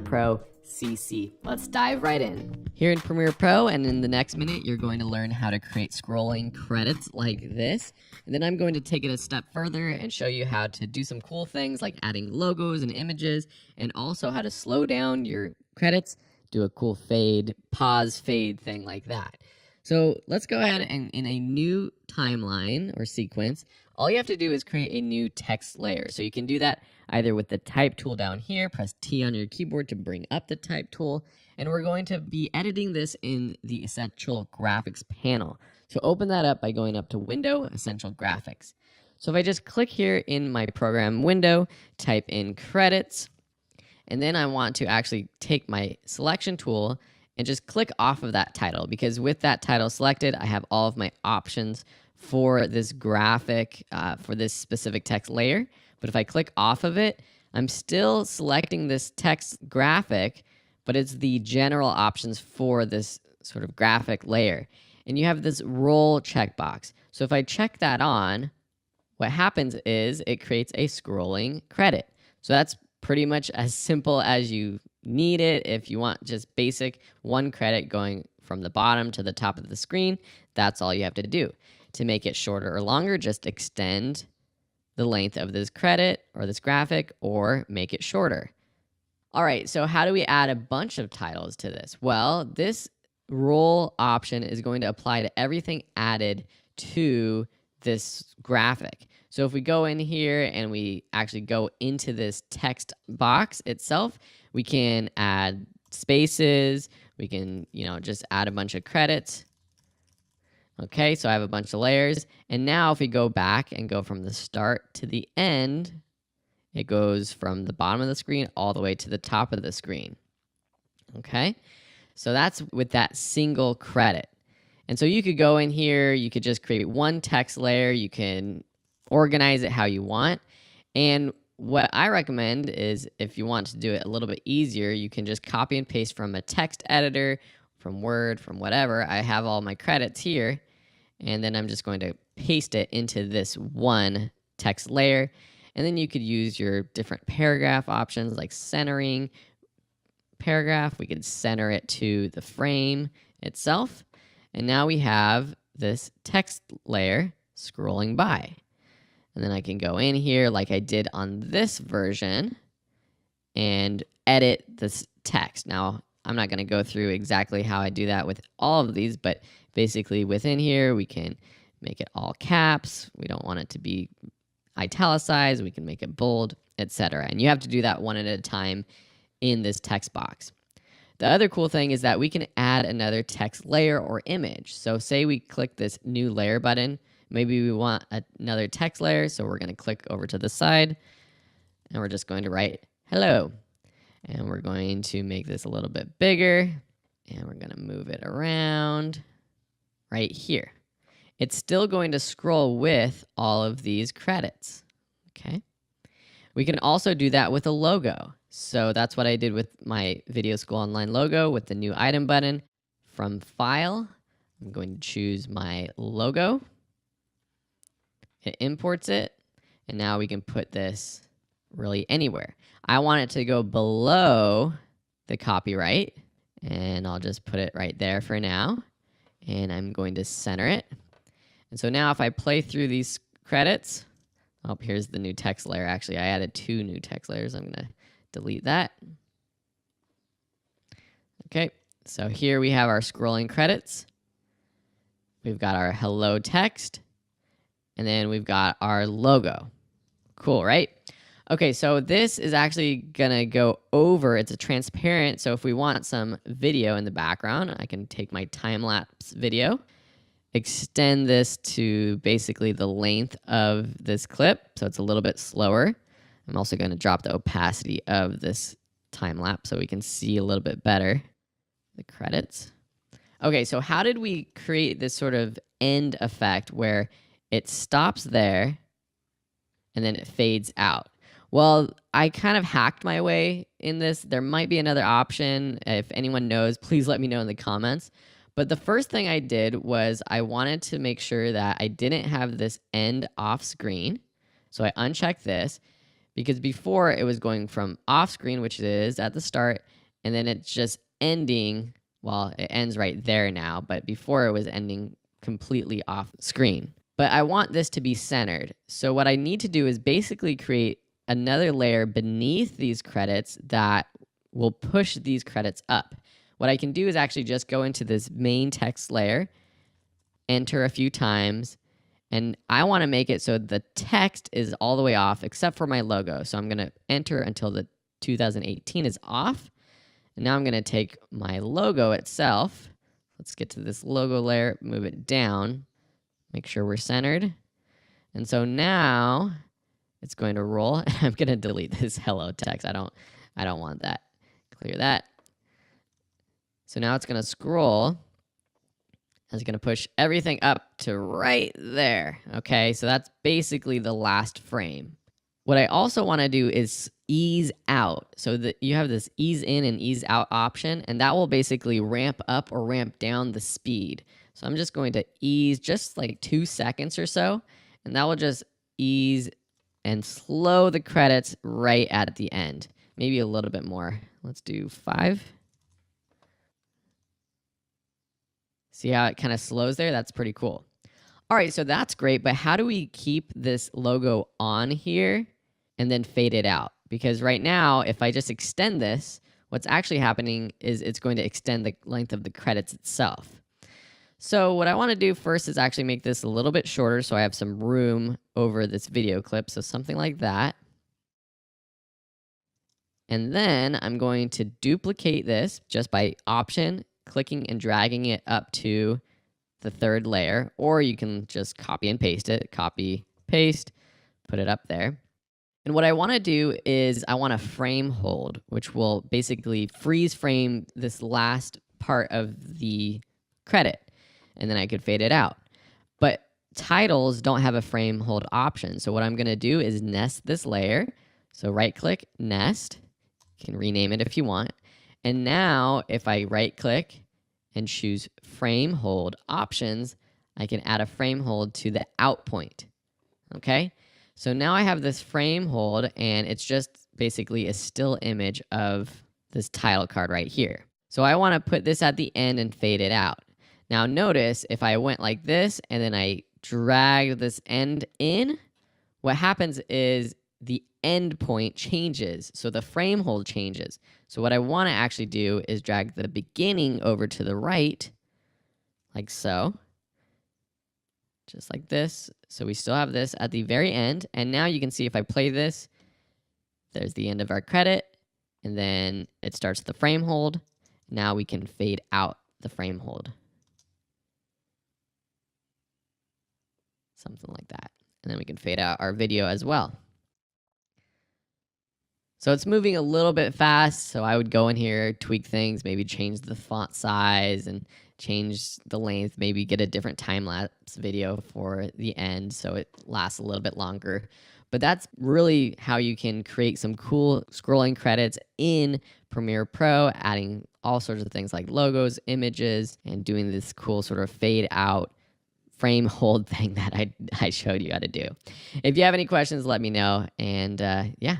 Pro CC. Let's dive right in. Here in Premiere Pro, and in the next minute, you're going to learn how to create scrolling credits like this. And then I'm going to take it a step further and show you how to do some cool things like adding logos and images, and also how to slow down your credits, do a cool fade, pause, fade thing like that. So let's go ahead and in a new timeline or sequence, all you have to do is create a new text layer. So you can do that either with the type tool down here, press T on your keyboard to bring up the type tool, and we're going to be editing this in the Essential Graphics panel. So open that up by going up to Window, Essential Graphics. So if I just click here in my program window, type in credits, and then I want to actually take my selection tool and just click off of that title, because with that title selected, I have all of my options for this graphic, for this specific text layer. But if I click off of it, I'm still selecting this text graphic, but it's the general options for this sort of graphic layer. And you have this roll checkbox. So if I check that on, what happens is it creates a scrolling credit. So that's pretty much as simple as you need it. If you want just basic one credit going from the bottom to the top of the screen, that's all you have to do. To make it shorter or longer, just extend the length of this credit or this graphic, or make it shorter. All right, so how do we add a bunch of titles to this? Well, this roll option is going to apply to everything added to this graphic. So if we go in here and we actually go into this text box itself, we can add spaces, we can, just add a bunch of credits. Okay, so I have a bunch of layers, and now if we go back and go from the start to the end, it goes from the bottom of the screen all the way to the top of the screen. Okay, so that's with that single credit. And so you could go in here, you could just create one text layer, you can organize it how you want. And what I recommend is, if you want to do it a little bit easier, you can just copy and paste from a text editor, from Word, from whatever. I have all my credits here, and then I'm just going to paste it into this one text layer. And then you could use your different paragraph options like centering paragraph. We could center it to the frame itself. And now we have this text layer scrolling by. And then I can go in here like I did on this version and edit this text. Now, I'm not going to go through exactly how I do that with all of these, but basically within here, we can make it all caps. We don't want it to be italicized. We can make it bold, etc. And you have to do that one at a time in this text box. The other cool thing is that we can add another text layer or image. So say we click this new layer button. Maybe we want another text layer, so we're going to click over to the side, and we're just going to write hello. And we're going to make this a little bit bigger, and we're going to move it around right here. It's still going to scroll with all of these credits, okay? We can also do that with a logo. So that's what I did with my Video School Online logo with the new item button. From File, I'm going to choose my logo. It imports it, and now we can put this really anywhere. I want it to go below the copyright, and I'll just put it right there for now, and I'm going to center it. And so now if I play through these credits, oh, here's the new text layer. Actually, I added 2 new text layers. I'm going to delete that. Okay, so here we have our scrolling credits. We've got our hello text, and then we've got our logo. Cool, right? Okay, so this is actually gonna go over, it's a transparent, so if we want some video in the background, I can take my time-lapse video, extend this to basically the length of this clip, so it's a little bit slower. I'm also gonna drop the opacity of this time-lapse so we can see a little bit better the credits. Okay, so how did we create this sort of end effect where it stops there and then it fades out? Well, I kind of hacked my way in this. There might be another option. If anyone knows, please let me know in the comments. But the first thing I did was I wanted to make sure that I didn't have this end off screen. So I unchecked this. because before it was going from off screen, which it is at the start, and then it's just ending. Well, it ends right there now, but before it was ending completely off screen. But I want this to be centered. So what I need to do is basically create another layer beneath these credits that will push these credits up. What I can do is actually just go into this main text layer, enter a few times, and I want to make it so the text is all the way off except for my logo. So I'm going to enter until the 2018 is off. And now I'm going to take my logo itself. Let's get to this logo layer, move it down, make sure we're centered. And so now it's going to roll. I'm going to delete this hello text. I don't want that. Clear that. So now it's going to scroll. And it's going to push everything up to right there. Okay, so that's basically the last frame. What I also want to do is ease out. So that you have this ease in and ease out option, and that will basically ramp up or ramp down the speed. So I'm just going to ease just like 2 seconds or so, and that will just ease and slow the credits right at the end. Maybe a little bit more. Let's do 5. See how it kind of slows there? That's pretty cool. All right, so that's great, but how do we keep this logo on here and then fade it out? Because right now, if I just extend this, what's actually happening is it's going to extend the length of the credits itself. So what I want to do first is actually make this a little bit shorter so I have some room over this video clip, so something like that. And then I'm going to duplicate this just by Option, clicking and dragging it up to the third layer, or you can just copy and paste it. Copy, paste, put it up there. And what I want to do is I want to frame hold, which will basically freeze frame this last part of the credit, and then I could fade it out. But titles don't have a frame hold option, so what I'm going to do is nest this layer. So right click, nest. You can rename it if you want. And now if I right click and choose frame hold options, I can add a frame hold to the out point. Okay? So now I have this frame hold, and it's just basically a still image of this title card right here. So I want to put this at the end and fade it out. Now notice if I went like this and then I dragged this end in, what happens is the end point changes. So the frame hold changes. So what I want to actually do is drag the beginning over to the right, like so. Just like this. So we still have this at the very end. And now you can see if I play this, there's the end of our credit. And then it starts the frame hold. Now we can fade out the frame hold. Something like that. And then we can fade out our video as well. So it's moving a little bit fast. So I would go in here, tweak things, maybe change the font size and change the length, maybe get a different time-lapse video for the end so it lasts a little bit longer. But that's really how you can create some cool scrolling credits in Premiere Pro, adding all sorts of things like logos, images, and doing this cool sort of fade out frame hold thing that I showed you how to do. If you have any questions, let me know. And yeah.